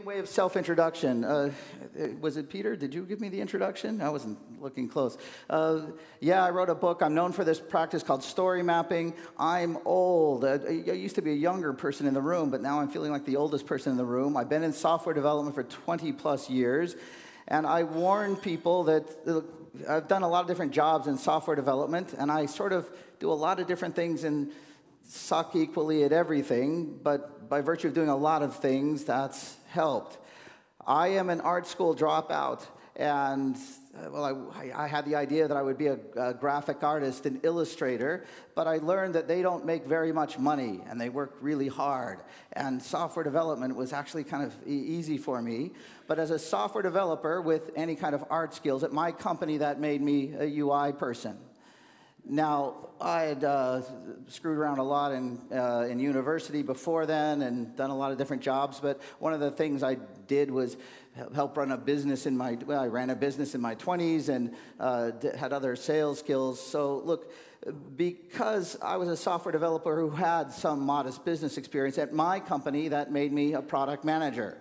way of self-introduction. Was it Peter? Did you give me the introduction? I wasn't looking close. Yeah, I wrote a book. I'm known for this practice called story mapping. I'm old. I used to be a younger person in the room, but now I'm feeling like the oldest person in the room. I've been in software development for 20 plus years, and I warn people that I've done a lot of different jobs in software development, and I sort of do a lot of different things and suck equally at everything, but by virtue of doing a lot of things, that's helped. I am an art school dropout, and I had the idea that I would be a graphic artist and illustrator, but I learned that they don't make very much money, and they work really hard, and software development was actually kind of easy for me. But as a software developer with any kind of art skills, at my company, that made me a UI person. Now, I had screwed around a lot in university before then and done a lot of different jobs, but one of the things I did was help run a business I ran a business in my 20s and had other sales skills. So look, because I was a software developer who had some modest business experience at my company, that made me a product manager.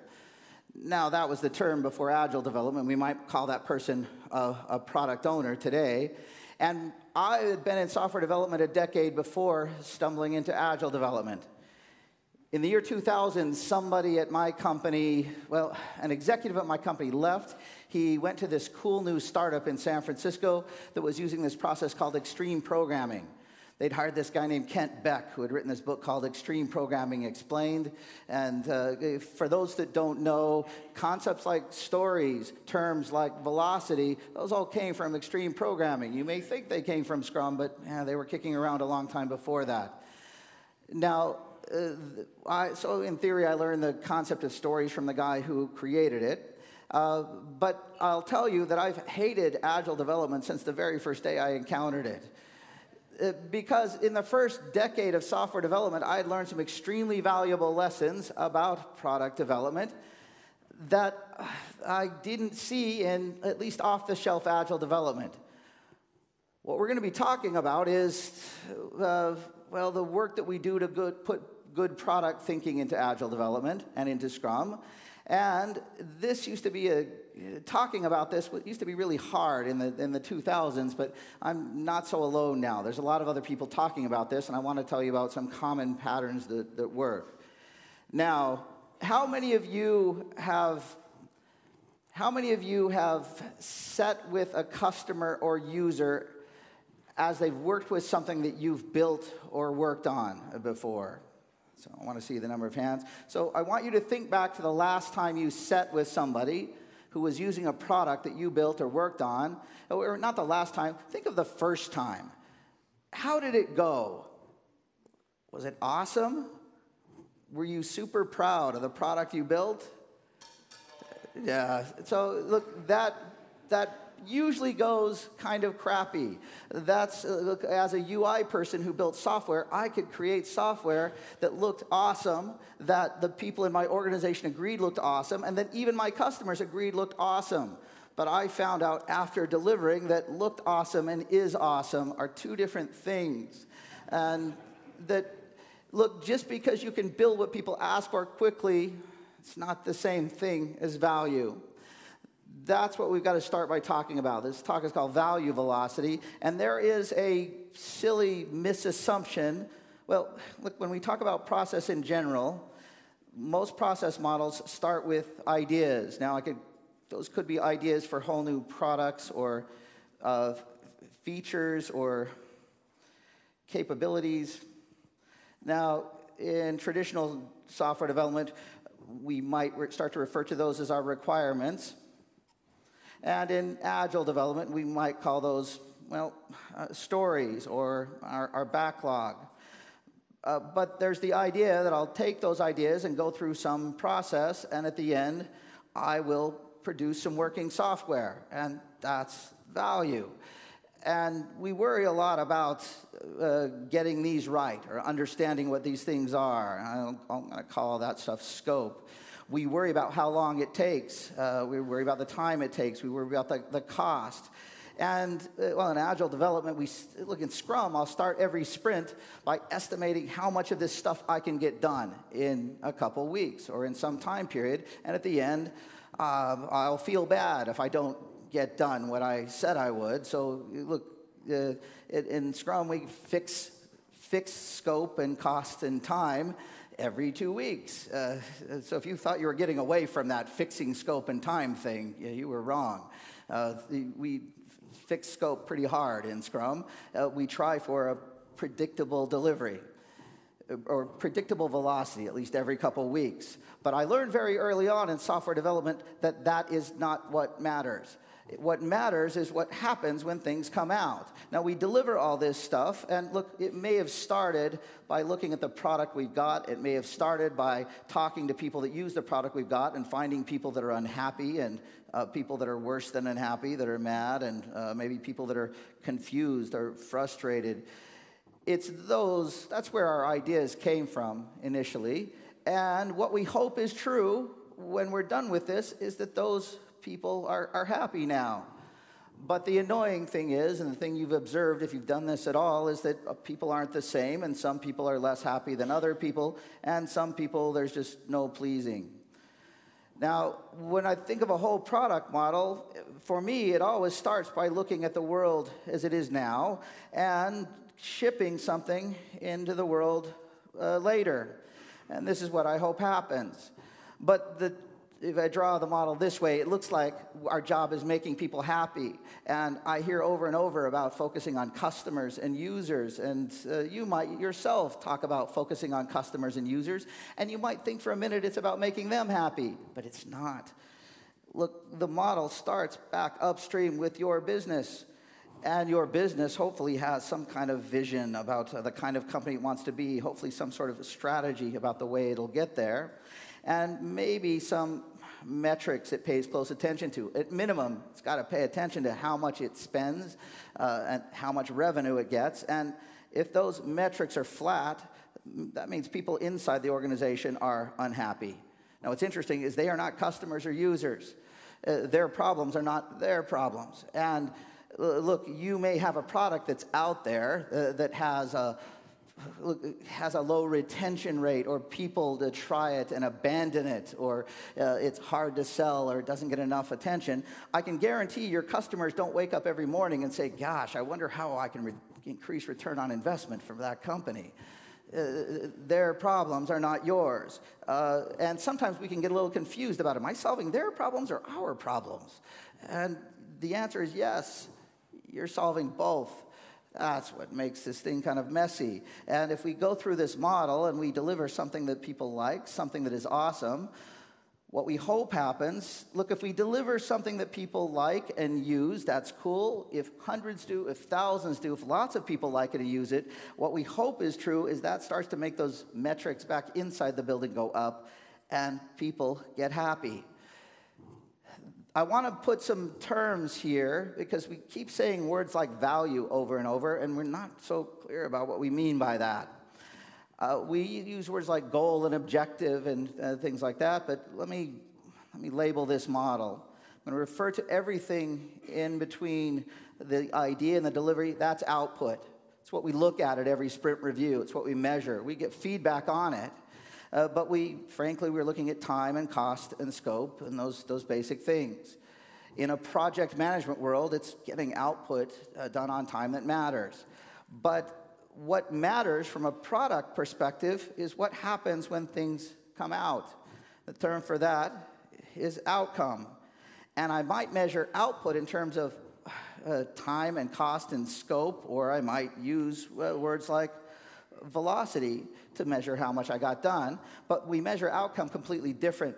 Now, that was the term before Agile development. We might call that person a product owner today. And I had been in software development a decade before stumbling into Agile development. In the year 2000, somebody at my company, an executive at my company left. He went to this cool new startup in San Francisco that was using this process called extreme programming. They'd hired this guy named Kent Beck, who had written this book called Extreme Programming Explained. And for those that don't know, concepts like stories, terms like velocity, those all came from extreme programming. You may think they came from Scrum, but they were kicking around a long time before that. Now, so in theory, I learned the concept of stories from the guy who created it. But I'll tell you that I've hated Agile development since the very first day I encountered it. Because in the first decade of software development, I had learned some extremely valuable lessons about product development that I didn't see in at least off-the-shelf Agile development. What we're going to be talking about is, the work that we do to put good product thinking into Agile development and into Scrum. And this used to be talking about this used to be really hard in the 2000s, but I'm not so alone now. There's a lot of other people talking about this, and I want to tell you about some common patterns that work. Now, how many of you have sat with a customer or user as they've worked with something that you've built or worked on before? So I want to see the number of hands. So I want you to think back to the last time you sat with somebody who was using a product that you built or worked on, or not the last time, think of the first time. How did it go? Was it awesome? Were you super proud of the product you built? Yeah, so look, that usually goes kind of crappy. That's, look, as a UI person who built software, I could create software that looked awesome, that the people in my organization agreed looked awesome, and then even my customers agreed looked awesome. But I found out after delivering that looked awesome and is awesome are two different things. And that, look, just because you can build what people ask for quickly, it's not the same thing as value. That's what we've got to start by talking about. This talk is called value velocity, and there is a silly misassumption. Well, look, when we talk about process in general, most process models start with ideas. Now, those could be ideas for whole new products or features or capabilities. Now, in traditional software development, we might start to refer to those as our requirements. And in Agile development, we might call those, stories or our backlog. But there's the idea that I'll take those ideas and go through some process, and at the end, I will produce some working software, and that's value. And we worry a lot about getting these right or understanding what these things are. I'm going to call that stuff scope. We worry about how long it takes. We worry about the time it takes. We worry about the cost. And, well, in Agile development, look, in Scrum, I'll start every sprint by estimating how much of this stuff I can get done in a couple weeks or in some time period. And at the end, I'll feel bad if I don't get done what I said I would. So, look, in Scrum, we fix scope and cost and time every 2 weeks. So if you thought you were getting away from that fixing scope and time thing, you were wrong. We fix scope pretty hard in Scrum. We try for a predictable delivery or predictable velocity, at least every couple weeks. But I learned very early on in software development that that is not what matters. What matters is what happens when things come out. Now, we deliver all this stuff, and look, it may have started by looking at the product we've got. It may have started by talking to people that use the product we've got and finding people that are unhappy and people that are worse than unhappy, that are mad, and maybe people that are confused or frustrated. That's where our ideas came from initially. And what we hope is true when we're done with this is that those people are happy now. But the annoying thing is, and the thing you've observed if you've done this at all, is that people aren't the same, and some people are less happy than other people, and some people there's just no pleasing. Now, when I think of a whole product model, for me, it always starts by looking at the world as it is now and shipping something into the world later. And this is what I hope happens. But if I draw the model this way, it looks like our job is making people happy. And I hear over and over about focusing on customers and users. And you might yourself talk about focusing on customers and users. And you might think for a minute it's about making them happy. But it's not. Look, the model starts back upstream with your business. And your business hopefully has some kind of vision about the kind of company it wants to be. Hopefully some sort of strategy about the way it'll get there. And maybe some metrics it pays close attention to. At minimum, it's got to pay attention to how much it spends and how much revenue it gets. And if those metrics are flat, that means people inside the organization are unhappy. Now, what's interesting is they are not customers or users. Their problems are not their problems. And look, you may have a product that's out there that has a low retention rate, or people to try it and abandon it, or it's hard to sell, or it doesn't get enough attention. I can guarantee your customers don't wake up every morning and say, gosh, I wonder how I can increase return on investment from that company. Their problems are not yours. And sometimes we can get a little confused about, am I solving their problems or our problems? And the answer is yes, you're solving both. That's what makes this thing kind of messy. And if we go through this model and we deliver something that people like, something that is awesome, what we hope happens, look, if we deliver something that people like and use, that's cool. If hundreds do, if thousands do, if lots of people like it and use it, what we hope is true is that starts to make those metrics back inside the building go up and people get happy. I want to put some terms here because we keep saying words like value over and over, and we're not so clear about what we mean by that. We use words like goal and objective and things like that, but let me label this model. I'm going to refer to everything in between the idea and the delivery. That's output. It's what we look at every sprint review. It's what we measure. We get feedback on it. But frankly, we're looking at time and cost and scope and those basic things. In a project management world, it's getting output done on time that matters. But what matters from a product perspective is what happens when things come out. The term for that is outcome. And I might measure output in terms of time and cost and scope, or I might use words like velocity to measure how much I got done, but we measure outcome completely different.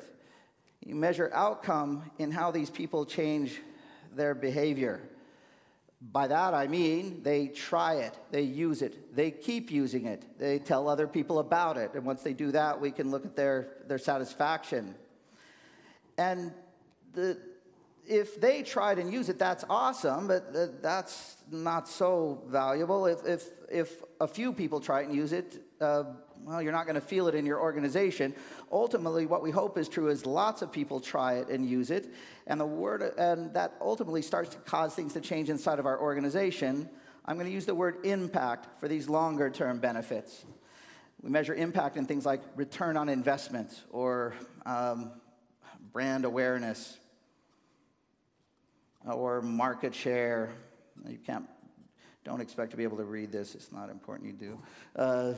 You measure outcome in how these people change their behavior. By that I mean they try it, they use it, they keep using it, they tell other people about it, and once they do that, we can look at their satisfaction. And if they tried and use it, that's awesome, but that's not so valuable. If a few people try it and use it, well, you're not going to feel it in your organization. Ultimately, what we hope is true is lots of people try it and use it, and that ultimately starts to cause things to change inside of our organization. I'm going to use the word impact for these longer-term benefits. We measure impact in things like return on investment or brand awareness or market share. Don't expect to be able to read this. It's not important you do.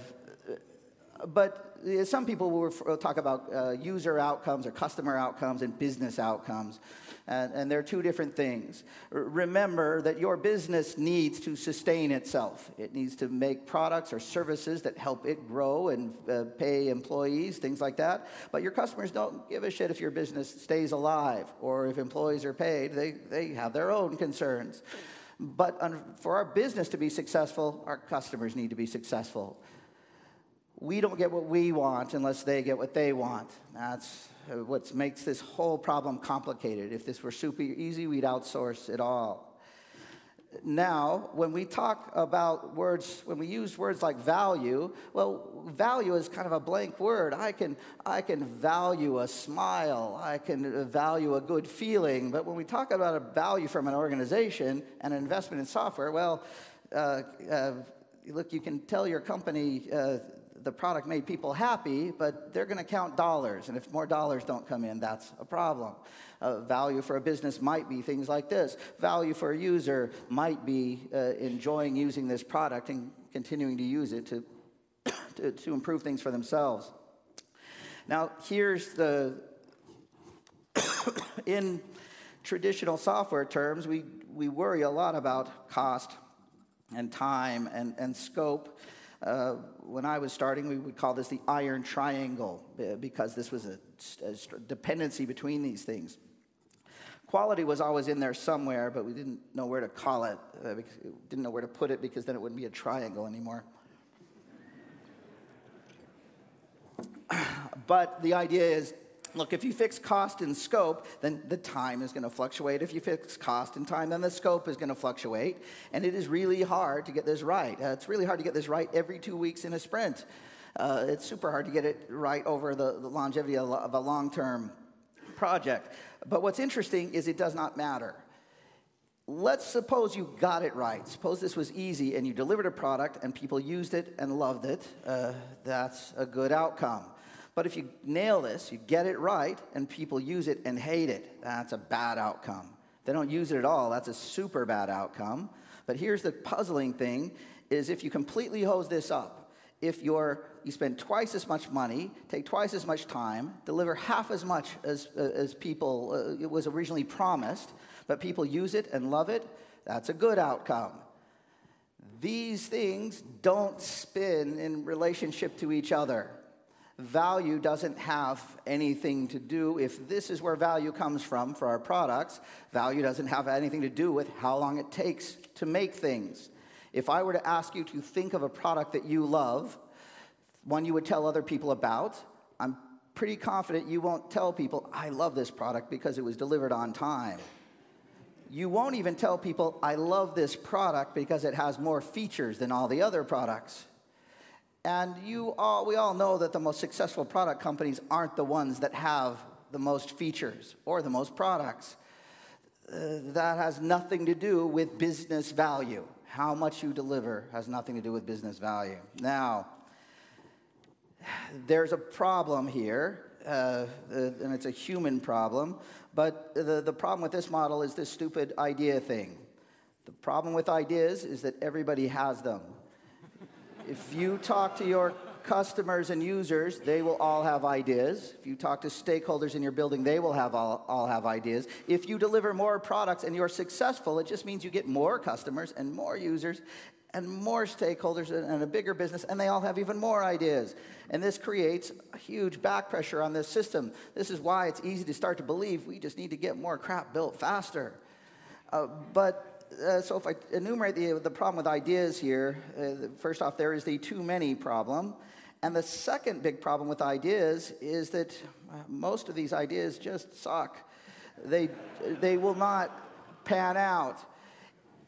But some people will talk about user outcomes or customer outcomes and business outcomes. And they're two different things. Remember that your business needs to sustain itself. It needs to make products or services that help it grow and pay employees, things like that. But your customers don't give a shit if your business stays alive or if employees are paid. They have their own concerns. But for our business to be successful, our customers need to be successful. We don't get what we want unless they get what they want. That's what makes this whole problem complicated. If this were super easy, we'd outsource it all. Now, when we talk about words, when we use words like value, well, value is kind of a blank word. I can value a smile. I can value a good feeling. But when we talk about a value from an organization and an investment in software, well, look, you can tell your company the product made people happy, but they're going to count dollars. And if more dollars don't come in, that's a problem. Value for a business might be things like this. Value for a user might be enjoying using this product and continuing to use it to improve things for themselves. Now, here's the... In traditional software terms, we worry a lot about cost and time and scope. When I was starting, we would call this the iron triangle because this was a dependency between these things. Quality was always in there somewhere, but we didn't know where to call it. Didn't know where to put it because then it wouldn't be a triangle anymore. But the idea is, look, if you fix cost and scope, then the time is going to fluctuate. If you fix cost and time, then the scope is going to fluctuate. And it is really hard to get this right. It's really hard to get this right every 2 weeks in a sprint. It's super hard to get it right over the longevity of a long-term project. But what's interesting is it does not matter. Let's suppose you got it right. Suppose this was easy and you delivered a product and people used it and loved it. That's a good outcome. But if you nail this, you get it right, and people use it and hate it, that's a bad outcome. If they don't use it at all, that's a super bad outcome. But here's the puzzling thing, is if you completely hose this up, if you spend twice as much money, take twice as much time, deliver half as much as people it was originally promised, but people use it and love it, that's a good outcome. These things don't spin in relationship to each other. Value doesn't have anything to do, if this is where value comes from for our products, value doesn't have anything to do with how long it takes to make things. If I were to ask you to think of a product that you love, one you would tell other people about, I'm pretty confident you won't tell people, I love this product because it was delivered on time. You won't even tell people, I love this product because it has more features than all the other products. And we all know that the most successful product companies aren't the ones that have the most features or the most products. That has nothing to do with business value. How much you deliver has nothing to do with business value. Now, there's a problem here, and it's a human problem, but the problem with this model is this stupid idea thing. The problem with ideas is that everybody has them. If you talk to your customers and users, they will all have ideas. If you talk to stakeholders in your building, they will all have ideas. If you deliver more products and you're successful, it just means you get more customers and more users and more stakeholders and a bigger business, and they all have even more ideas. And this creates a huge back pressure on this system. This is why it's easy to start to believe we just need to get more crap built faster. So if I enumerate the problem with ideas here, first off, there is the too many problem. And the second big problem with ideas is that most of these ideas just suck. They will not pan out.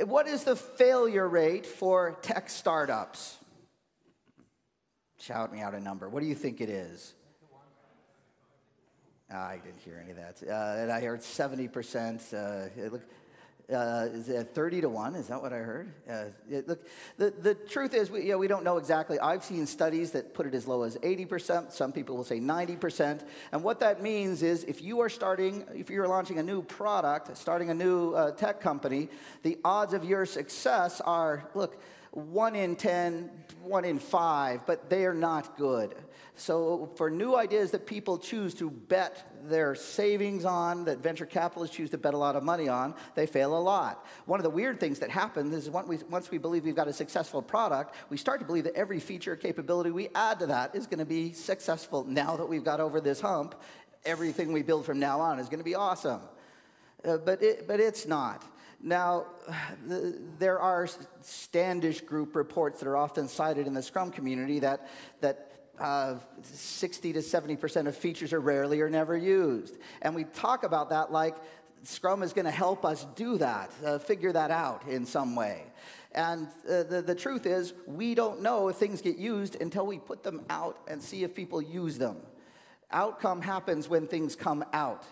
What is the failure rate for tech startups? Shout me out a number. What do you think it is? I didn't hear any of that. And I heard 70%. Is it 30 to 1? Is that what I heard? Look, the truth is, we don't know exactly. I've seen studies that put it as low as 80%. Some people will say 90%. And what that means is if you're launching a new product, starting a new tech company, the odds of your success are, 1 in 10, 1 in 5, but they are not good. So for new ideas that people choose to bet their savings on, that venture capitalists choose to bet a lot of money on, they fail a lot. One of the weird things that happens is once we believe we've got a successful product, we start to believe that every feature or capability we add to that is going to be successful. Now that we've got over this hump, everything we build from now on is going to be awesome. But it's not. Now, there are Standish Group reports that are often cited in the Scrum community that 60 to 70% of features are rarely or never used. And we talk about that like Scrum is going to help us do that, figure that out in some way. And the truth is, we don't know if things get used until we put them out and see if people use them. Outcome happens when things come out.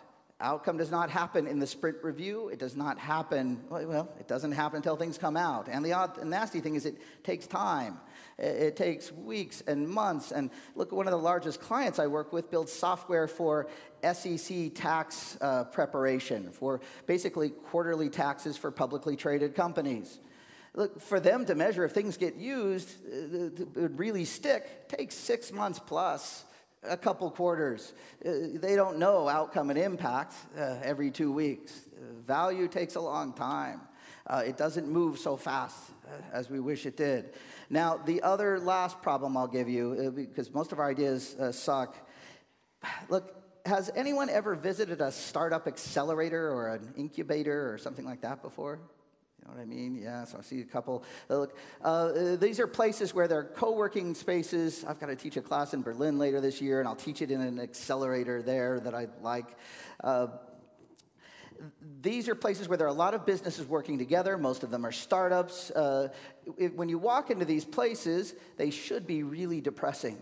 Outcome does not happen in the sprint review. It does not happen, it doesn't happen until things come out. And the nasty thing is it takes time. It takes weeks and months. And look, one of the largest clients I work with builds software for SEC tax preparation, for basically quarterly taxes for publicly traded companies. Look, for them to measure if things get used, really stick, takes 6 months plus. A couple quarters. They don't know outcome and impact every 2 weeks. Value takes a long time. It doesn't move so fast as we wish it did. Now, the other last problem I'll give you, because most of our ideas suck. Look, has anyone ever visited a startup accelerator or an incubator or something like that before? You know what I mean? Yeah, so I see a couple. Look, these are places where they're co-working spaces. I've got to teach a class in Berlin later this year, and I'll teach it in an accelerator there that I like. These are places where there are a lot of businesses working together. Most of them are startups. When you walk into these places, they should be really depressing.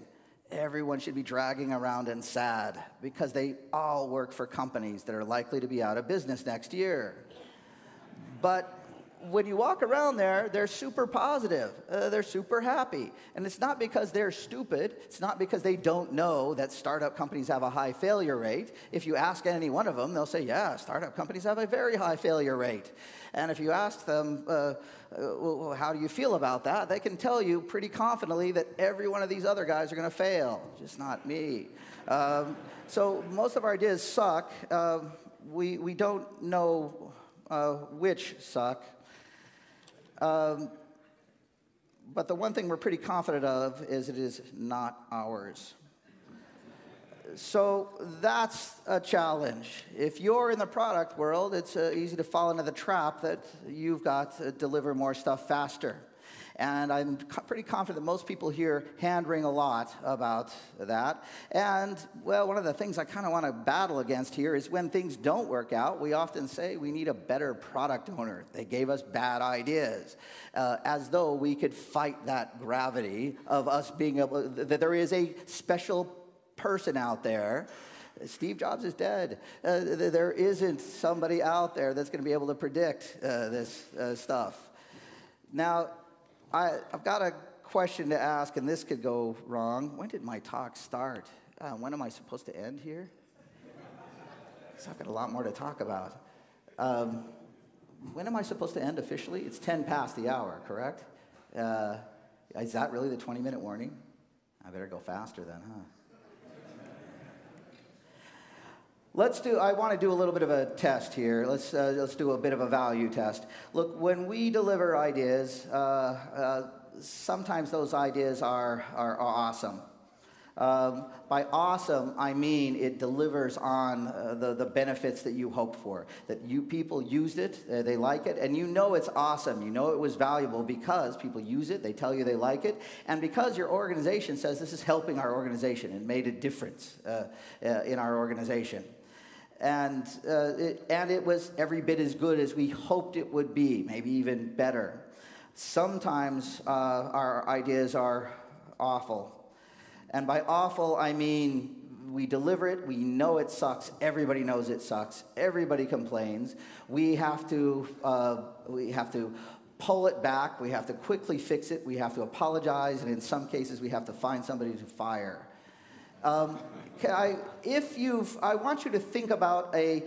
Everyone should be dragging around and sad because they all work for companies that are likely to be out of business next year. But when you walk around there, they're super positive. They're super happy. And it's not because they're stupid. It's not because they don't know that startup companies have a high failure rate. If you ask any one of them, they'll say, yeah, startup companies have a very high failure rate. And if you ask them, well, how do you feel about that? They can tell you pretty confidently that every one of these other guys are going to fail, just not me. So most of our ideas suck. We don't know which suck. But the one thing we're pretty confident of is it is not ours. So that's a challenge. If you're in the product world, it's easy to fall into the trap that you've got to deliver more stuff faster. And I'm pretty confident that most people here hand-wring a lot about that. And, well, one of the things I kind of want to battle against here is when things don't work out, we often say we need a better product owner. They gave us bad ideas, as though we could fight that gravity of us being able, that there is a special person out there. Steve Jobs is dead. There isn't somebody out there that's going to be able to predict this stuff. Now, I've got a question to ask, and this could go wrong. When did my talk start? When am I supposed to end here? Because I've got a lot more to talk about. When am I supposed to end officially? It's 10 past the hour, correct? Is that really the 20-minute warning? I better go faster then, huh? I want to do a little bit of a test here. Let's do a bit of a value test. Look, when we deliver ideas, sometimes those ideas are awesome. By awesome, I mean it delivers on the benefits that you hoped for. That people used it, they like it, and you know it's awesome. You know it was valuable because people use it, they tell you they like it, and because your organization says this is helping our organization and made a difference in our organization. And it was every bit as good as we hoped it would be, maybe even better. Sometimes our ideas are awful. And by awful, I mean we deliver it, we know it sucks, everybody knows it sucks, everybody complains. We have to pull it back, we have to quickly fix it, we have to apologize, and in some cases we have to find somebody to fire. I want you to think about a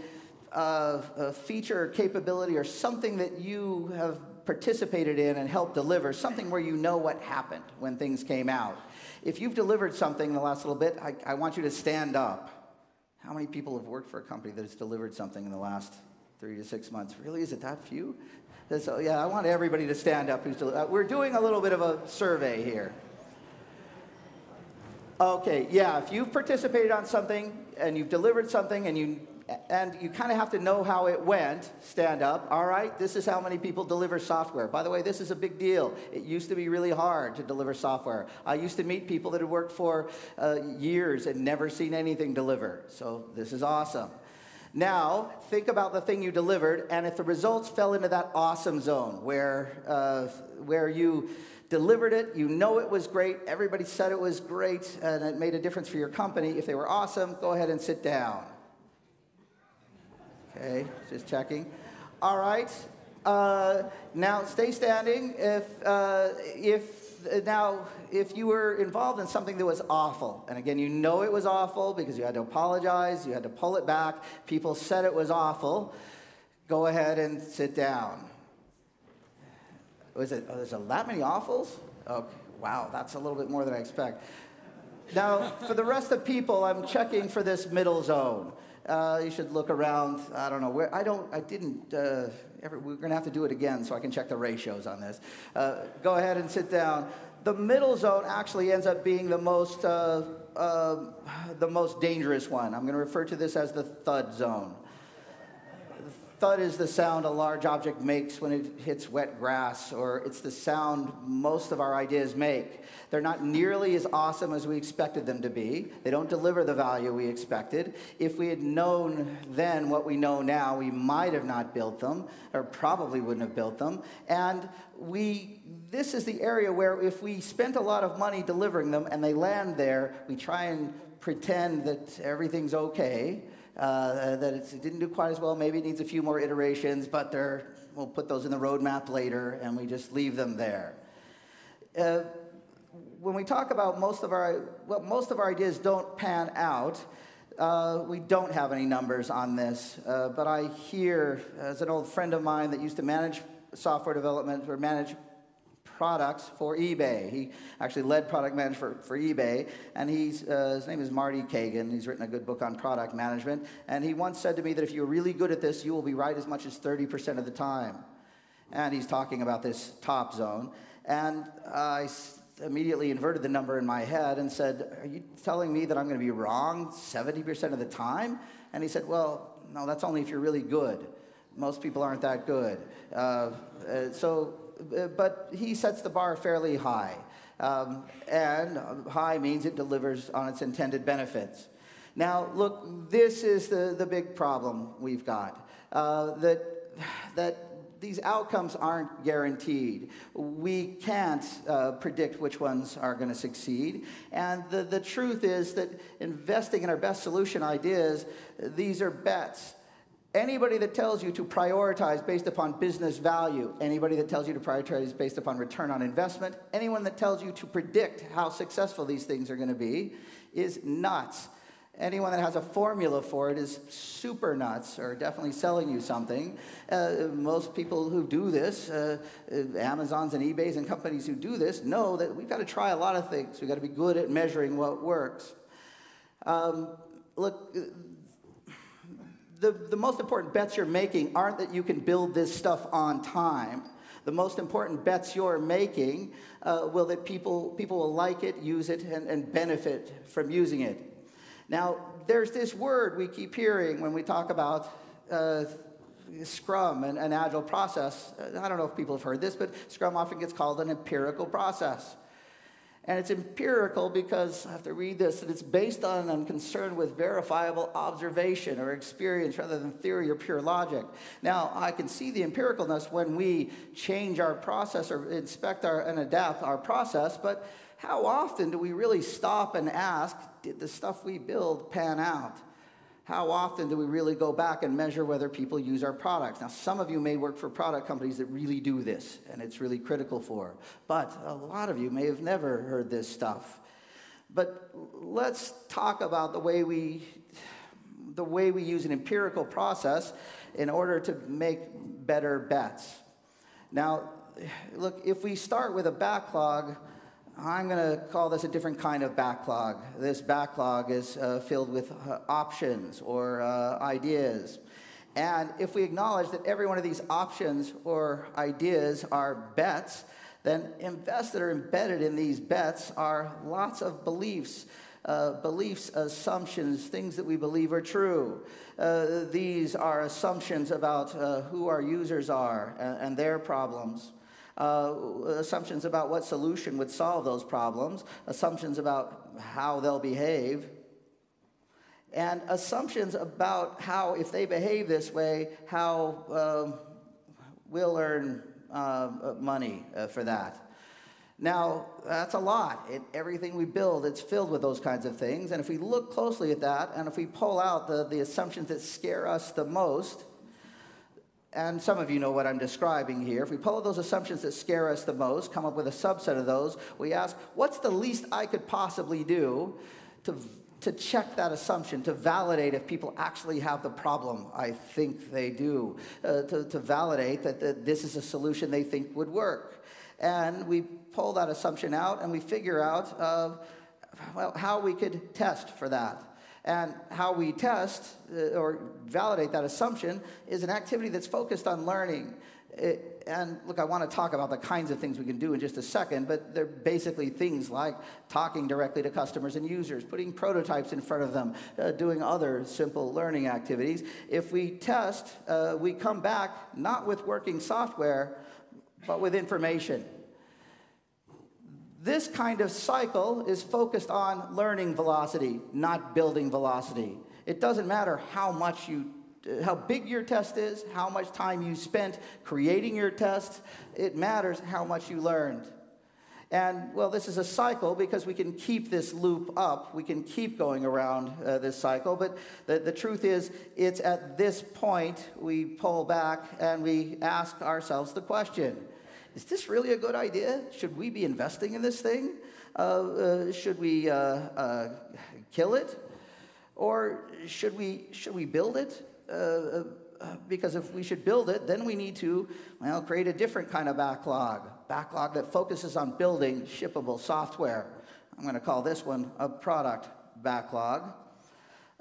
feature or capability or something that you have participated in and helped deliver, something where you know what happened when things came out. If you've delivered something in the last little bit, I want you to stand up. How many people have worked for a company that has delivered something in the last 3 to 6 months? Really, is it that few? So, yeah, I want everybody to stand up. We're doing a little bit of a survey here. Okay, yeah, if you've participated on something and you've delivered something and you kind of have to know how it went, stand up. All right, this is how many people deliver software. By the way, this is a big deal. It used to be really hard to deliver software. I used to meet people that had worked for years and never seen anything deliver. So this is awesome. Now, think about the thing you delivered, and if the results fell into that awesome zone where you delivered it, you know it was great, everybody said it was great, and it made a difference for your company. If they were awesome, go ahead and sit down. Okay, just checking. All right. Now stay standing. If you were involved in something that was awful, and again, you know it was awful because you had to apologize, you had to pull it back, people said it was awful, go ahead and sit down. There's that many awfuls? Okay, wow, that's a little bit more than I expect. Now, for the rest of people, I'm checking for this middle zone. You should look around. I don't know where. We're going to have to do it again so I can check the ratios on this. Go ahead and sit down. The middle zone actually ends up being the most dangerous one. I'm going to refer to this as the thud zone. Thud is the sound a large object makes when it hits wet grass, or it's the sound most of our ideas make. They're not nearly as awesome as we expected them to be. They don't deliver the value we expected. If we had known then what we know now, we might have not built them, or probably wouldn't have built them. And this is the area where if we spent a lot of money delivering them and they land there, we try and pretend that everything's okay. That it didn't do quite as well. Maybe it needs a few more iterations, but we'll put those in the roadmap later, and we just leave them there. When we talk about most of our ideas don't pan out, we don't have any numbers on this, but I hear, as an old friend of mine that used to manage software development or manage products for eBay. He actually led product management for eBay, and his name is Marty Kagan. He's written a good book on product management, and he once said to me that if you're really good at this, you will be right as much as 30% of the time. And he's talking about this top zone, and I immediately inverted the number in my head and said, are you telling me that I'm going to be wrong 70% of the time? And he said, well, no, that's only if you're really good. Most people aren't that good. But he sets the bar fairly high, and high means it delivers on its intended benefits. Now, look, this is the big problem we've got, that these outcomes aren't guaranteed. We can't predict which ones are going to succeed, and the truth is that investing in our best solution ideas, these are bets. Anybody that tells you to prioritize based upon business value, anybody that tells you to prioritize based upon return on investment, anyone that tells you to predict how successful these things are going to be is nuts. Anyone that has a formula for it is super nuts, or definitely selling you something. Most people who do this, Amazons and eBays and companies who do this, know that we've got to try a lot of things. We've got to be good at measuring what works. Look, the most important bets you're making aren't that you can build this stuff on time. The most important bets you're making will that people will like it, use it, and benefit from using it. Now, there's this word we keep hearing when we talk about Scrum and an agile process. I don't know if people have heard this, but Scrum often gets called an empirical process. And it's empirical because, I have to read this, that it's based on and concerned with verifiable observation or experience rather than theory or pure logic. Now, I can see the empiricalness when we change our process or inspect and adapt our process, but how often do we really stop and ask, did the stuff we build pan out? How often do we really go back and measure whether people use our products? Now, some of you may work for product companies that really do this, and it's really critical for. But a lot of you may have never heard this stuff. But let's talk about the way we use an empirical process in order to make better bets. Now, look, if we start with a backlog, I'm going to call this a different kind of backlog. This backlog is filled with options or ideas. And if we acknowledge that every one of these options or ideas are bets, then bets that are embedded in these bets are lots of beliefs, assumptions, things that we believe are true. These are assumptions about who our users are and their problems. Assumptions about what solution would solve those problems, assumptions about how they'll behave, and assumptions about how, if they behave this way, how we'll earn money for that. Now, that's a lot. Everything we build, it's filled with those kinds of things, and if we look closely at that, and if we pull out the assumptions that scare us the most, and some of you know what I'm describing here. If we pull out those assumptions that scare us the most, come up with a subset of those, we ask, what's the least I could possibly do to check that assumption, to validate if people actually have the problem I think they do, to validate that this is a solution they think would work. And we pull that assumption out and we figure out how we could test for that. And how we test or validate that assumption is an activity that's focused on learning. And look, I want to talk about the kinds of things we can do in just a second, but they're basically things like talking directly to customers and users, putting prototypes in front of them, doing other simple learning activities. If we test, we come back not with working software, but with information. This kind of cycle is focused on learning velocity, not building velocity. It doesn't matter how big your test is, how much time you spent creating your test. It matters how much you learned. And, well, this is a cycle because we can keep this loop up. We can keep going around this cycle. But the truth is, it's at this point we pull back and we ask ourselves the question, is this really a good idea? Should we be investing in this thing? Should we kill it? Or should we build it? Because if we should build it, then we need to, create a different kind of backlog that focuses on building shippable software. I'm going to call this one a product backlog.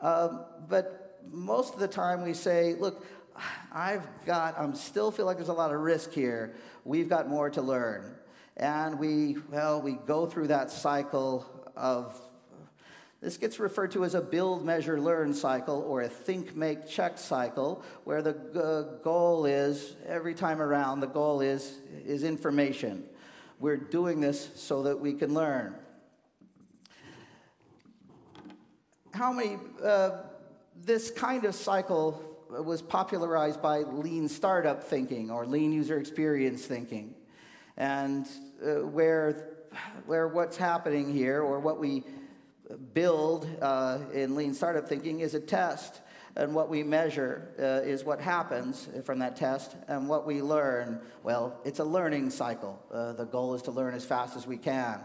But most of the time we say, look, I still feel like there's a lot of risk here. We've got more to learn. And we go through that cycle of, this gets referred to as a build, measure, learn cycle, or a think, make, check cycle, where the goal is, every time around, the goal is information. We're doing this so that we can learn. This kind of cycle was popularized by lean startup thinking or lean user experience thinking. And where what's happening here, or what we build in lean startup thinking, is a test. And what we measure is what happens from that test. And what we learn, it's a learning cycle. The goal is to learn as fast as we can.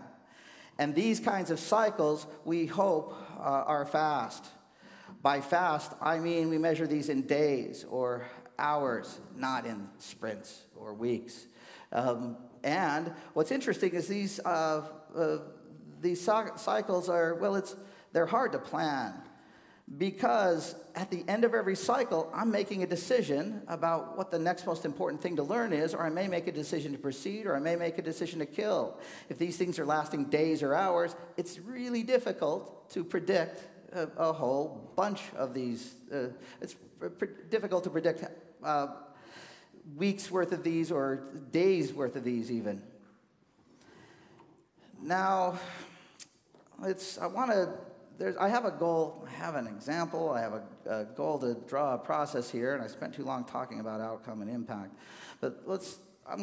And these kinds of cycles, we hope, are fast. By fast, I mean we measure these in days or hours, not in sprints or weeks. And what's interesting is these cycles are, they're hard to plan, because at the end of every cycle, I'm making a decision about what the next most important thing to learn is, or I may make a decision to proceed, or I may make a decision to kill. If these things are lasting days or hours, it's really difficult to predict a whole bunch of these. It's difficult to predict weeks worth of these or days worth of these even. Now, I have a goal, I have an example, I have a goal to draw a process here, and I spent too long talking about outcome and impact. But I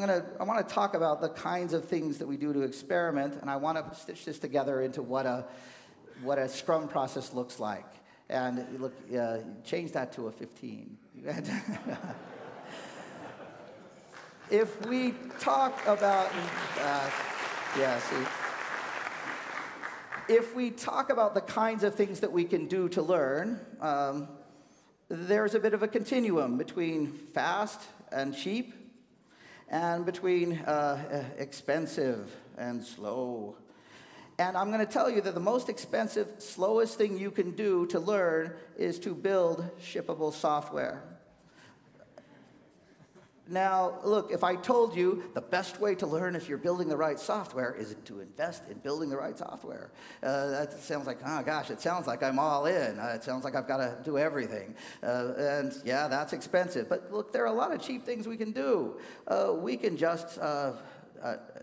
want to talk about the kinds of things that we do to experiment, and I want to stitch this together into what a Scrum process looks like. And look, change that to a 15. If we talk about, if we talk about the kinds of things that we can do to learn, there's a bit of a continuum between fast and cheap, and between expensive and slow. And I'm going to tell you that the most expensive, slowest thing you can do to learn is to build shippable software. Now, look, if I told you the best way to learn if you're building the right software is to invest in building the right software, that sounds like, oh gosh, it sounds like I'm all in. It sounds like I've got to do everything. And yeah, that's expensive. But look, there are a lot of cheap things we can do. We can just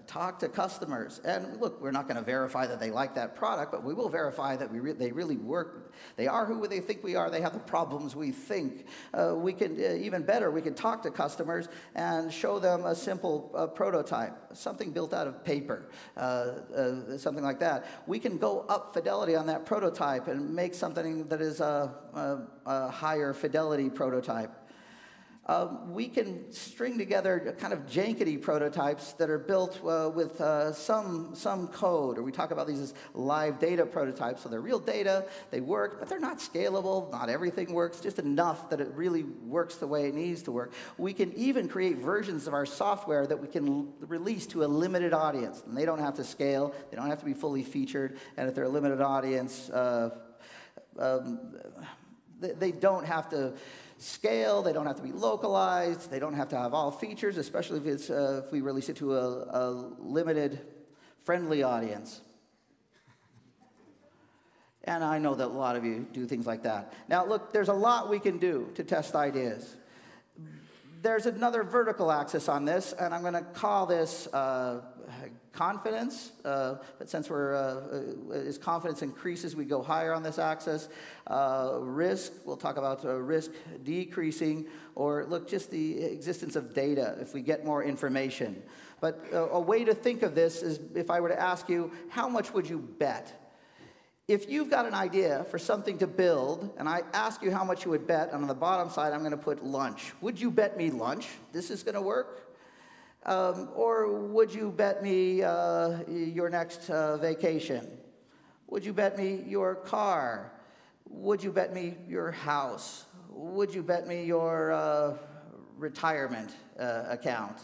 talk to customers. And look, we're not going to verify that they like that product, but we will verify that they really work. They are who they think we are. They have the problems we think. We can, even better, we can talk to customers and show them a simple prototype, something built out of paper, something like that. We can go up fidelity on that prototype and make something that is a higher fidelity prototype. We can string together kind of jankety prototypes that are built with some code, or we talk about these as live data prototypes. So they're real data, they work, but they're not scalable. Not everything works, just enough that it really works the way it needs to work. We can even create versions of our software that we can release to a limited audience. And they don't have to scale, they don't have to be fully featured, and if they're a limited audience, they don't have to scale, they don't have to be localized, they don't have to have all features, especially if we release it to a limited, friendly audience. And I know that a lot of you do things like that. Now, look, there's a lot we can do to test ideas. There's another vertical axis on this, and I'm going to call this confidence. But since as confidence increases, we go higher on this axis. Risk, we'll talk about risk decreasing, or look, just the existence of data if we get more information. But a way to think of this is if I were to ask you, how much would you bet? If you've got an idea for something to build, and I ask you how much you would bet, and on the bottom side I'm going to put lunch. Would you bet me lunch this is going to work? Or would you bet me your next vacation? Would you bet me your car? Would you bet me your house? Would you bet me your retirement account?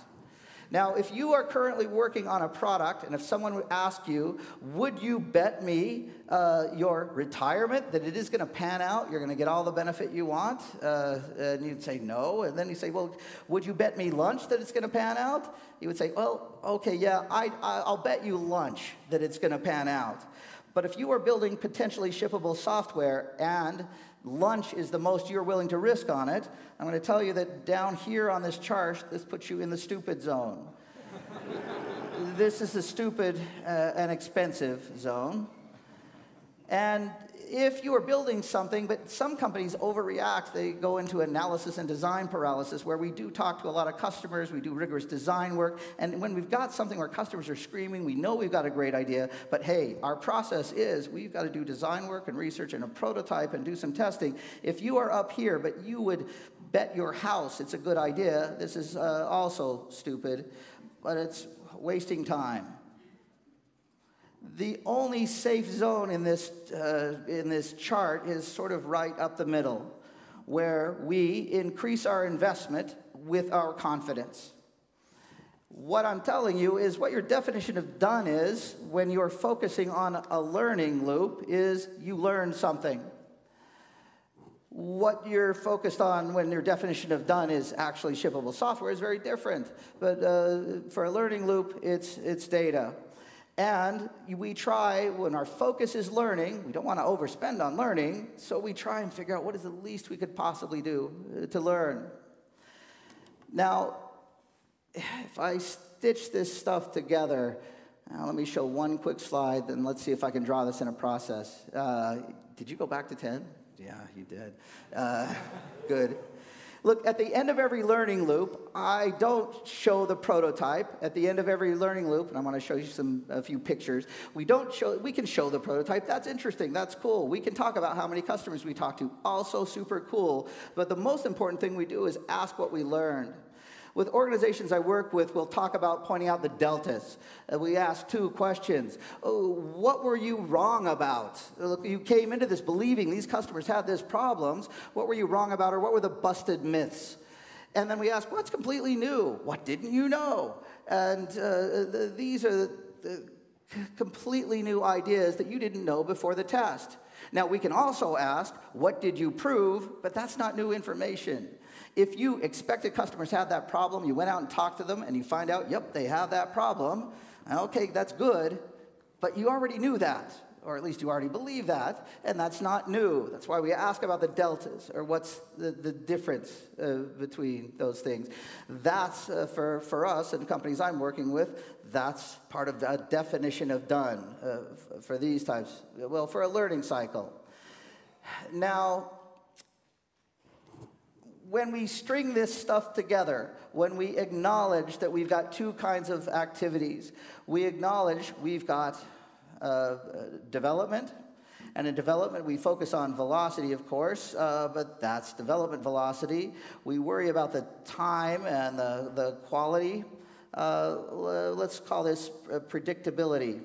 Now, if you are currently working on a product, and if someone would ask you, would you bet me your retirement, that it is going to pan out, you're going to get all the benefit you want, and you'd say no, and then you say, well, would you bet me lunch that it's going to pan out? You would say, well, okay, yeah, I'll bet you lunch that it's going to pan out. But if you are building potentially shippable software and lunch is the most you're willing to risk on it, I'm going to tell you that down here on this chart, this puts you in the stupid zone. This is the stupid and expensive zone. And if you are building something, but some companies overreact, they go into analysis and design paralysis, where we do talk to a lot of customers, we do rigorous design work, and when we've got something where customers are screaming, we know we've got a great idea, but hey, our process is we've got to do design work and research and a prototype and do some testing. If you are up here, but you would bet your house it's a good idea, this is also stupid, but it's wasting time. The only safe zone in this chart is sort of right up the middle, where we increase our investment with our confidence. What I'm telling you is what your definition of done is when you're focusing on a learning loop is you learn something. What you're focused on when your definition of done is actually shippable software is very different. But for a learning loop, it's data. And we try, when our focus is learning, we don't want to overspend on learning, so we try and figure out what is the least we could possibly do to learn. Now, if I stitch this stuff together, let me show one quick slide, then let's see if I can draw this in a process. Did you go back to 10? Yeah, you did. Good. Look, at the end of every learning loop, I don't show the prototype. At the end of every learning loop, and I want to show you a few pictures, we can show the prototype. That's interesting. That's cool. We can talk about how many customers we talk to. Also super cool. But the most important thing we do is ask what we learned. With organizations I work with, we'll talk about pointing out the deltas. We ask 2 questions. Oh, what were you wrong about? Look, you came into this believing these customers had these problems. What were you wrong about, or what were the busted myths? And then we ask, what's completely new? What didn't you know? And these are the completely new ideas that you didn't know before the test. Now, we can also ask, what did you prove? But that's not new information. If you expected customers had that problem, you went out and talked to them, and you find out, yep, they have that problem. Okay, that's good, but you already knew that, or at least you already believe that, and that's not new. That's why we ask about the deltas, or what's the difference between those things. That's, for us and companies I'm working with, that's part of the definition of done for these types, well, for a learning cycle. Now, when we string this stuff together, when we acknowledge that we've got 2 kinds of activities, we acknowledge we've got development, and in development we focus on velocity, of course, but that's development velocity. We worry about the time and the quality. Let's call this predictability.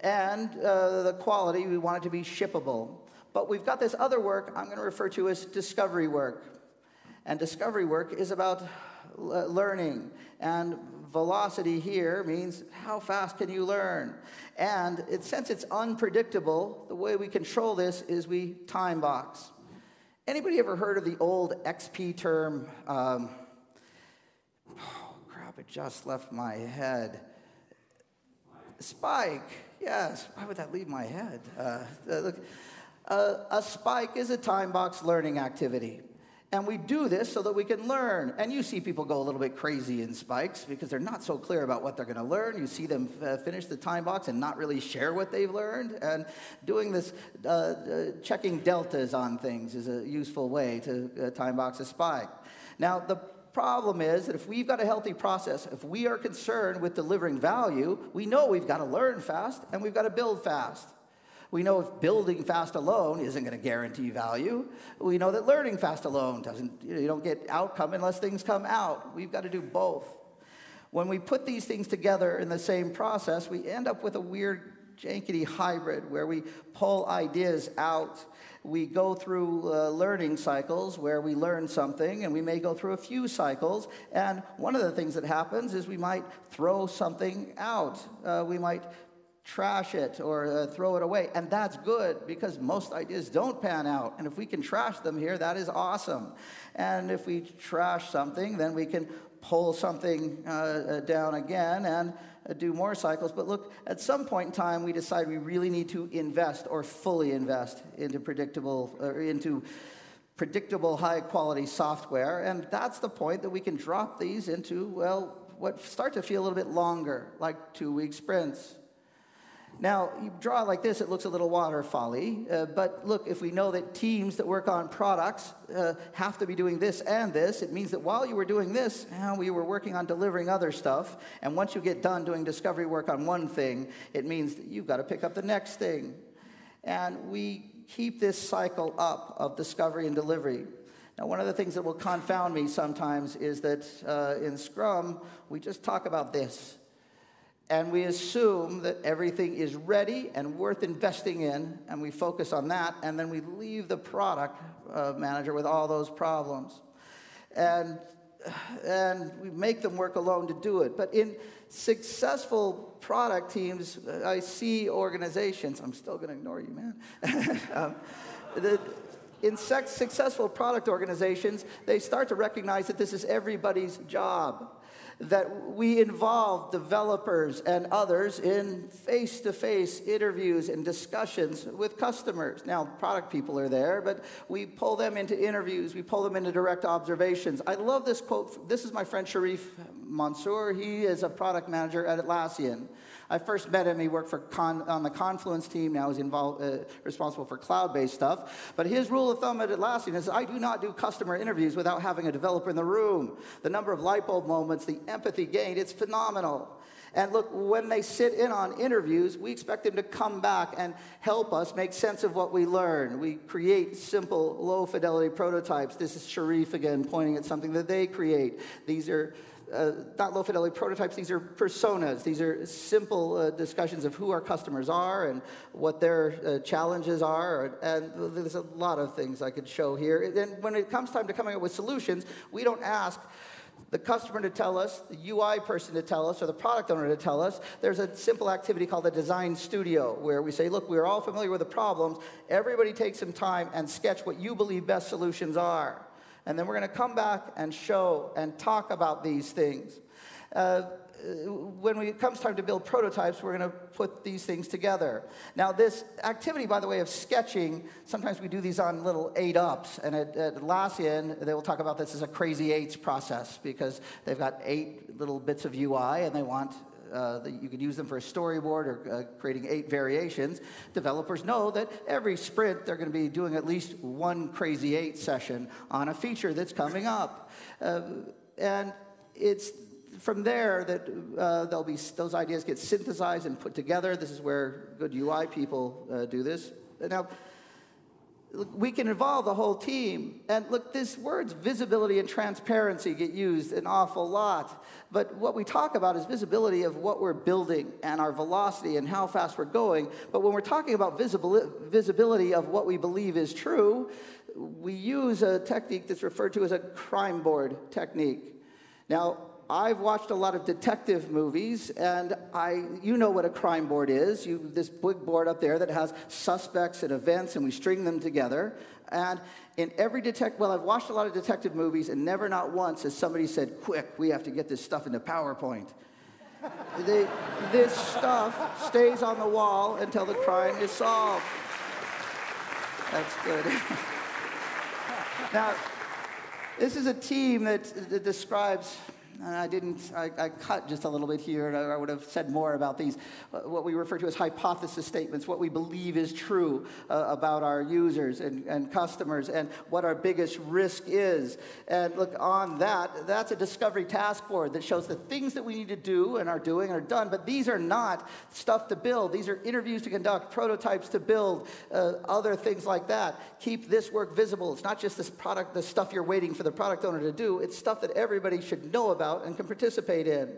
And the quality, we want it to be shippable. But we've got this other work I'm going to refer to as discovery work. And discovery work is about learning. And velocity here means how fast can you learn? And since it's unpredictable, the way we control this is we time box. Anybody ever heard of the old XP term? Oh, crap, it just left my head. Spike. Yes, why would that leave my head? Look. A spike is a time box learning activity. And we do this so that we can learn. And you see people go a little bit crazy in spikes because they're not so clear about what they're going to learn. You see them finish the time box and not really share what they've learned. And doing this, checking deltas on things is a useful way to time box a spike. Now, the problem is that if we've got a healthy process, if we are concerned with delivering value, we know we've got to learn fast and we've got to build fast. We know if building fast alone isn't going to guarantee value. We know that learning fast alone doesn't, you don't get outcome unless things come out. We've got to do both. When we put these things together in the same process, we end up with a weird, jankety hybrid where we pull ideas out. We go through learning cycles where we learn something, and we may go through a few cycles. And one of the things that happens is we might throw something out. We might trash it or throw it away, and that's good because most ideas don't pan out, and if we can trash them here, that is awesome. And if we trash something, then we can pull something down again and do more cycles. But look, at some point in time, we decide we really need to invest or fully invest into predictable high-quality software, and that's the point that we can drop these into, well, what start to feel a little bit longer, like 2-week sprints. Now, you draw it like this, it looks a little waterfall-y, but look, if we know that teams that work on products have to be doing this and this, it means that while you were doing this, we were working on delivering other stuff, and once you get done doing discovery work on one thing, it means that you've got to pick up the next thing. And we keep this cycle up of discovery and delivery. Now, one of the things that will confound me sometimes is that in Scrum, we just talk about this. And we assume that everything is ready and worth investing in, and we focus on that, and then we leave the product manager with all those problems. And we make them work alone to do it. But in successful product teams, I see organizations, I'm still going to ignore you, man. In successful product organizations, they start to recognize that this is everybody's job, that we involve developers and others in face-to-face interviews and discussions with customers. Now, product people are there, but we pull them into interviews. We pull them into direct observations. I love this quote. This is my friend Sharif Mansour. He is a product manager at Atlassian. I first met him. He worked on the Confluence team. Now he's responsible for cloud-based stuff. But his rule of thumb at Atlassian is, I do not do customer interviews without having a developer in the room. The number of light bulb moments, the empathy gained, it's phenomenal. And look, when they sit in on interviews, we expect them to come back and help us make sense of what we learn. We create simple, low-fidelity prototypes. This is Sharif again pointing at something that they create. These are not low-fidelity prototypes, these are personas. These are simple discussions of who our customers are and what their challenges are. And there's a lot of things I could show here. And when it comes time to coming up with solutions, we don't ask the customer to tell us, the UI person to tell us, or the product owner to tell us. There's a simple activity called the design studio where we say, look, we're all familiar with the problems. Everybody take some time and sketch what you believe best solutions are. And then we're going to come back and show and talk about these things. When it comes time to build prototypes, we're going to put these things together. Now, this activity, by the way, of sketching, sometimes we do these on little 8-ups. And at Atlassian, they will talk about this as a crazy 8s process because they've got 8 little bits of UI, and they want you could use them for a storyboard or creating 8 variations. Developers know that every sprint, they're going to be doing at least one crazy 8 session on a feature that's coming up. And it's from there that those ideas get synthesized and put together. This is where good UI people do this. Now, we can involve the whole team. And look, these words visibility and transparency get used an awful lot. But what we talk about is visibility of what we're building and our velocity and how fast we're going. But when we're talking about visibility of what we believe is true, we use a technique that's referred to as a crime board technique. Now, I've watched a lot of detective movies, and you know what a crime board is. This big board up there that has suspects and events, and we string them together. And in every I've watched a lot of detective movies, and never not once has somebody said, quick, we have to get this stuff into PowerPoint. This stuff stays on the wall until the crime is solved. That's good. Now, this is a team that describes... I cut just a little bit here, and I would have said more about these, what we refer to as hypothesis statements, what we believe is true about our users and customers, and what our biggest risk is. And look, on that's a discovery task board that shows the things that we need to do and are doing are done, but these are not stuff to build. These are interviews to conduct, prototypes to build, other things like that. Keep this work visible. It's not just the stuff you're waiting for the product owner to do. It's stuff that everybody should know about and can participate in.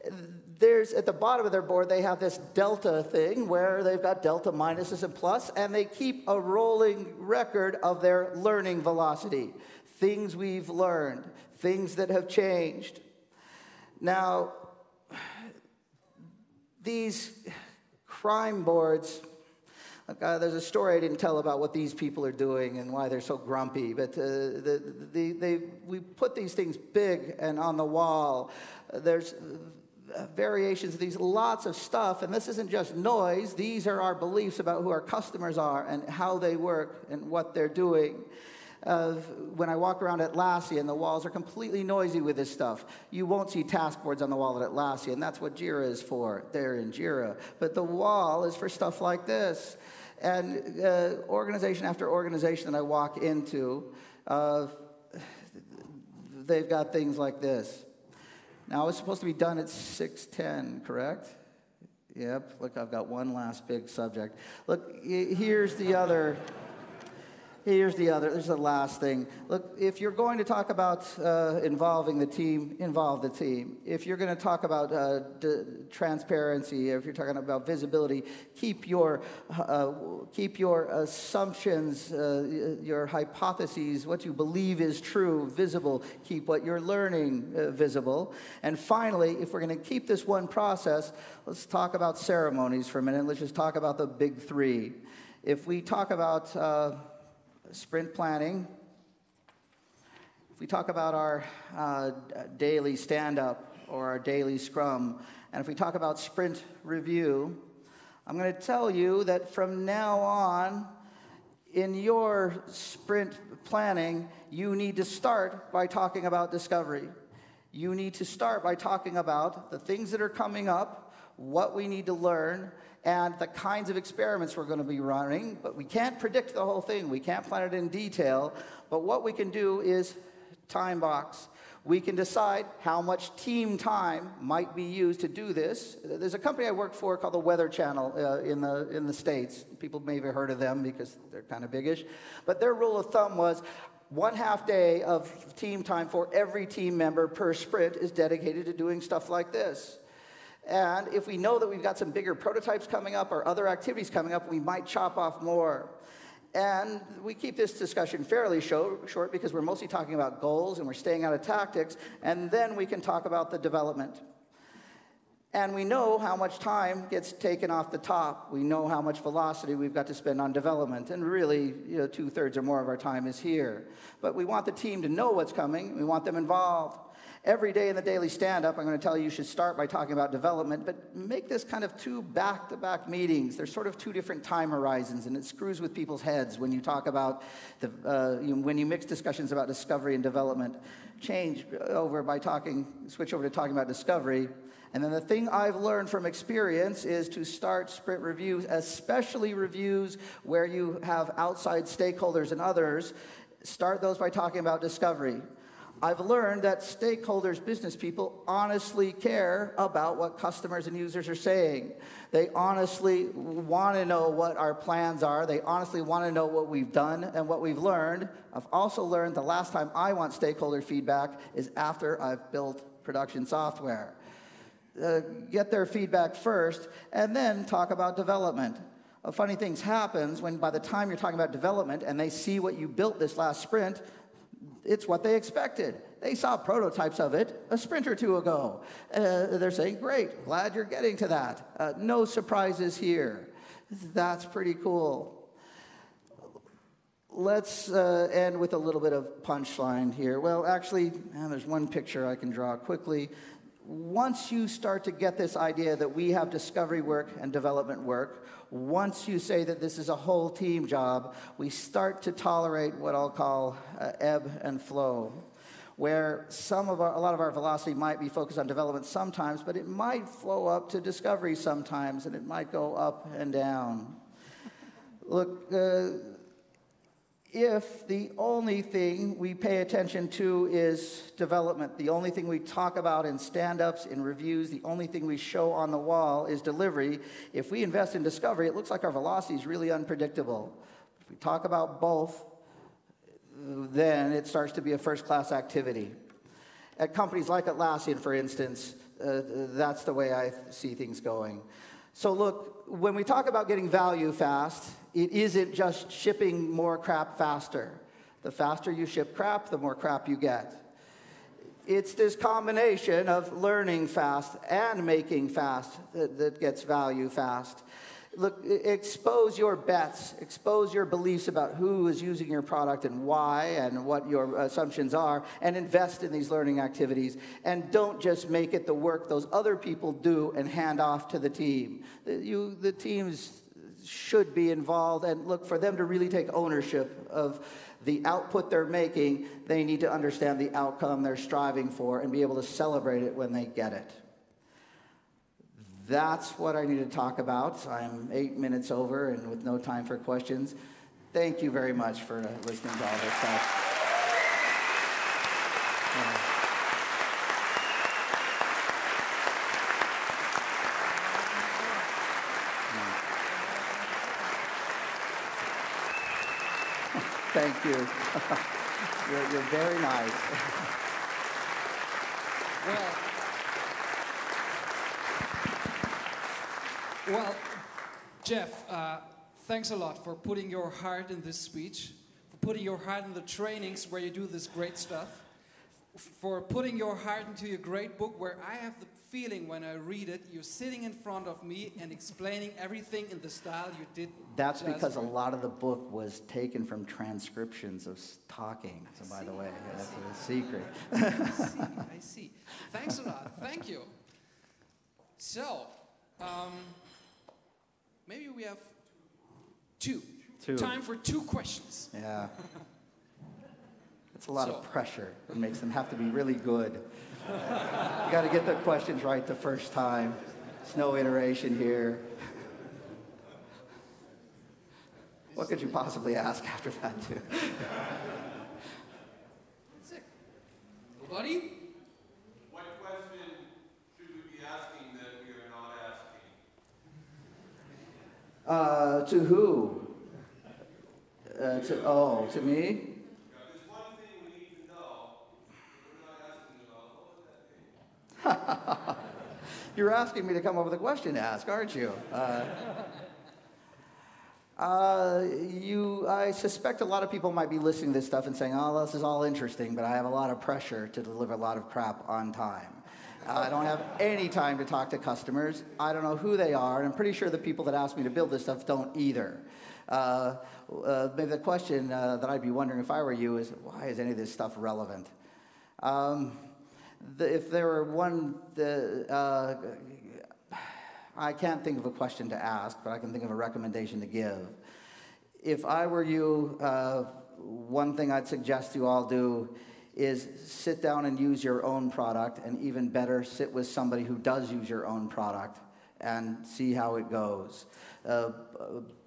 At the bottom of their board, they have this delta thing where they've got delta, minuses, and plus, and they keep a rolling record of their learning velocity. Things we've learned, things that have changed. Now, these crime boards, there's a story I didn't tell about what these people are doing and why they're so grumpy, but we put these things big and on the wall. There's variations of these, lots of stuff, and this isn't just noise. These are our beliefs about who our customers are and how they work and what they're doing. When I walk around Atlassian, the walls are completely noisy with this stuff. You won't see task boards on the wall at Atlassian. That's what Jira is for. They're in Jira. But the wall is for stuff like this. And organization after organization that I walk into, they've got things like this. Now, it's supposed to be done at 6:10, correct? Yep. Look, I've got one last big subject. Look, here's the other... Here's the last thing. Look, if you're going to talk about involving the team, involve the team. If you're going to talk about transparency, if you're talking about visibility, keep your assumptions, your hypotheses, what you believe is true, visible. Keep what you're learning visible. And finally, if we're going to keep this one process, let's talk about ceremonies for a minute. Let's just talk about the big 3. If we talk about sprint planning, if we talk about our daily stand-up or our daily scrum, and if we talk about sprint review, I'm going to tell you that from now on, in your sprint planning, you need to start by talking about discovery. You need to start by talking about the things that are coming up, what we need to learn, and the kinds of experiments we're going to be running. But we can't predict the whole thing. We can't plan it in detail. But what we can do is time box. We can decide how much team time might be used to do this. There's a company I work for called the Weather Channel in the States. People may have heard of them because they're kind of biggish. But their rule of thumb was 1/2 day of team time for every team member per sprint is dedicated to doing stuff like this. And if we know that we've got some bigger prototypes coming up or other activities coming up, we might chop off more. And we keep this discussion fairly short because we're mostly talking about goals and we're staying out of tactics, and then we can talk about the development. And we know how much time gets taken off the top. We know how much velocity we've got to spend on development, and really, 2/3 or more of our time is here. But we want the team to know what's coming. We want them involved. Every day in the daily stand-up, I'm going to tell you should start by talking about development, but make this kind of 2 back-to-back meetings. There's sort of 2 different time horizons, and it screws with people's heads when you talk about, when you mix discussions about discovery and development. Switch over to talking about discovery. And then the thing I've learned from experience is to start sprint reviews, especially reviews where you have outside stakeholders and others. Start those by talking about discovery. I've learned that stakeholders, business people, honestly care about what customers and users are saying. They honestly want to know what our plans are. They honestly want to know what we've done and what we've learned. I've also learned the last time I want stakeholder feedback is after I've built production software. Get their feedback first, and then talk about development. Funny things happen when by the time you're talking about development and they see what you built this last sprint, it's what they expected. They saw prototypes of it a sprint or 2 ago. They're saying, great, glad you're getting to that. No surprises here. That's pretty cool. Let's end with a little bit of punchline here. Well, actually, there's one picture I can draw quickly. Once you start to get this idea that we have discovery work and development work, once you say that this is a whole team job, we start to tolerate what I'll call ebb and flow, where a lot of our velocity might be focused on development sometimes, but it might flow up to discovery sometimes, and it might go up and down. Look, if the only thing we pay attention to is development, the only thing we talk about in stand-ups, in reviews, the only thing we show on the wall is delivery, if we invest in discovery, it looks like our velocity is really unpredictable. If we talk about both, then it starts to be a first-class activity. At companies like Atlassian, for instance, that's the way I see things going. So look, when we talk about getting value fast, it isn't just shipping more crap faster. The faster you ship crap, the more crap you get. It's this combination of learning fast and making fast that gets value fast. Look, expose your bets, expose your beliefs about who is using your product and why and what your assumptions are, and invest in these learning activities. And don't just make it the work those other people do and hand off to the team. The teams should be involved, and look, for them to really take ownership of the output they're making, they need to understand the outcome they're striving for and be able to celebrate it when they get it. That's what I need to talk about. I'm 8 minutes over and with no time for questions. Thank you very much for listening to all this stuff. Thank you. You're very nice. Well, Jeff, thanks a lot for putting your heart in this speech, for putting your heart in the trainings where you do this great stuff, for putting your heart into your great book where I have the feeling when I read it, you're sitting in front of me and explaining everything in the style you did. That's because a lot of the book was taken from transcriptions of talking. So by the way, that's a secret. I see. Thanks a lot. Thank you. So, maybe we have two. Time for 2 questions. Yeah. It's a lot of pressure. It makes them have to be really good. You got to get their questions right the first time. There's no iteration here. What could you possibly ask after that, too? Nobody? What question should we be asking that we are not asking? To who? To me? There's one thing we need to know that we're not asking about. What would that be? You're asking me to come up with a question to ask, aren't you? I suspect a lot of people might be listening to this stuff and saying, oh, this is all interesting, but I have a lot of pressure to deliver a lot of crap on time. I don't have any time to talk to customers. I don't know who they are, and I'm pretty sure the people that ask me to build this stuff don't either. Maybe the question that I'd be wondering if I were you is, why is any of this stuff relevant? If there were one... I can't think of a question to ask, but I can think of a recommendation to give. If I were you, one thing I'd suggest you all do is sit down and use your own product, and even better, sit with somebody who does use your own product and see how it goes.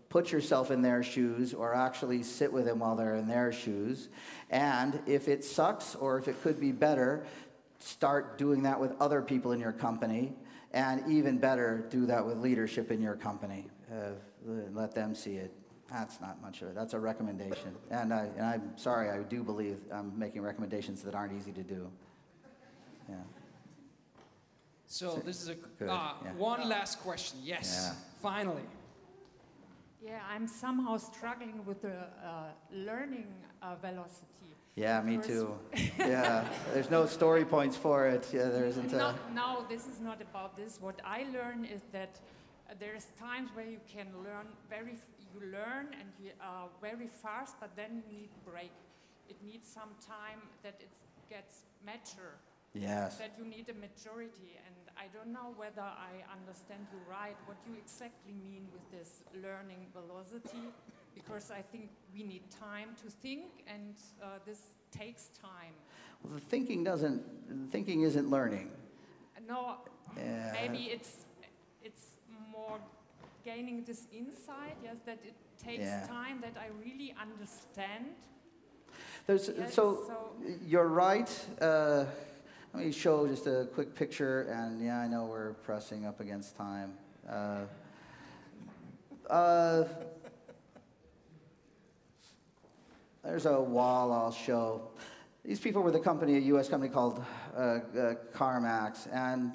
Put yourself in their shoes, or actually sit with them while they're in their shoes. And if it sucks, or if it could be better, start doing that with other people in your company. And even better, do that with leadership in your company. Let them see it. That's not much of it. That's a recommendation. And I'm sorry, I do believe I'm making recommendations that aren't easy to do. Yeah. So this is yeah. one last question. Yes, Yeah. finally. Yeah, I'm somehow struggling with the learning velocity. Yeah, me too. Yeah, there's no story points for it. Yeah, there isn't. No, this is not about this. What I learn is that there's times where you can learn you learn and you are very fast, but then you need break. It needs some time that it gets mature. Yes. That you need a maturity, and I don't know whether I understand you right. What you exactly mean with this learning velocity? Because I think we need time to think, and this takes time. Well, the thinking isn't learning. No, Yeah. maybe it's more gaining this insight. Yes, that it takes time. That I really understand. So you're right. Let me show just a quick picture, and yeah, I know we're pressing up against time. There's a wall I'll show. These people were a U.S. company called CarMax, and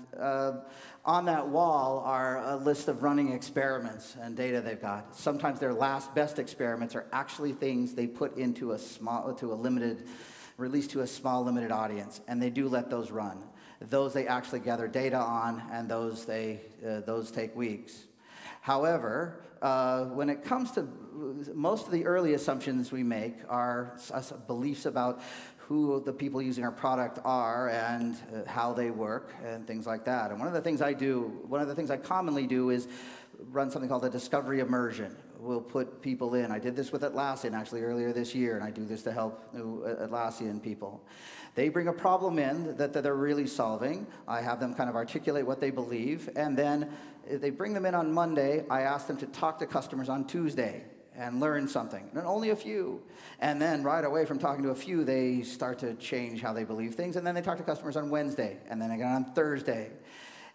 on that wall are a list of running experiments and data they've got. Sometimes their last best experiments are actually things they put into released to a small limited audience, and they do let those run. Those they actually gather data on, and those take weeks. However, when it comes to most of the early assumptions we make are beliefs about who the people using our product are and how they work and things like that. And one of the things I commonly do is run something called a Discovery Immersion. We'll put people in. I did this with Atlassian actually earlier this year, and I do this to help new Atlassian people. They bring a problem in that they're really solving. I have them kind of articulate what they believe, and then if they bring them in on Monday, I ask them to talk to customers on Tuesday and learn something, and only a few. And then right away from talking to a few, they start to change how they believe things, and then they talk to customers on Wednesday, and then again on Thursday.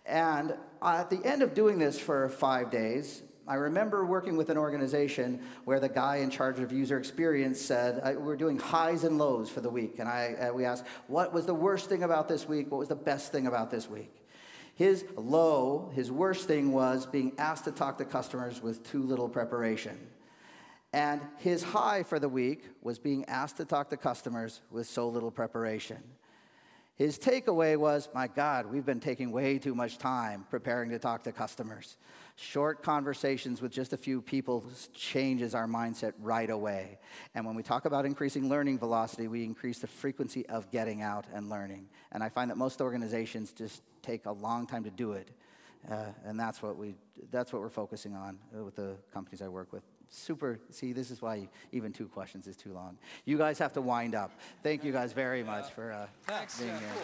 And at the end of doing this for 5 days, I remember working with an organization where the guy in charge of user experience said, we're doing highs and lows for the week, and we asked, what was the worst thing about this week? What was the best thing about this week? His worst thing was being asked to talk to customers with too little preparation. And his high for the week was being asked to talk to customers with so little preparation. His takeaway was, my God, we've been taking way too much time preparing to talk to customers. Short conversations with just a few people changes our mindset right away. And when we talk about increasing learning velocity, we increase the frequency of getting out and learning. And I find that most organizations just take a long time to do it. And that's what we're focusing on with the companies I work with. See, this is why even 2 questions is too long. You guys have to wind up. Thank you guys very much for Thanks, being here. Cool.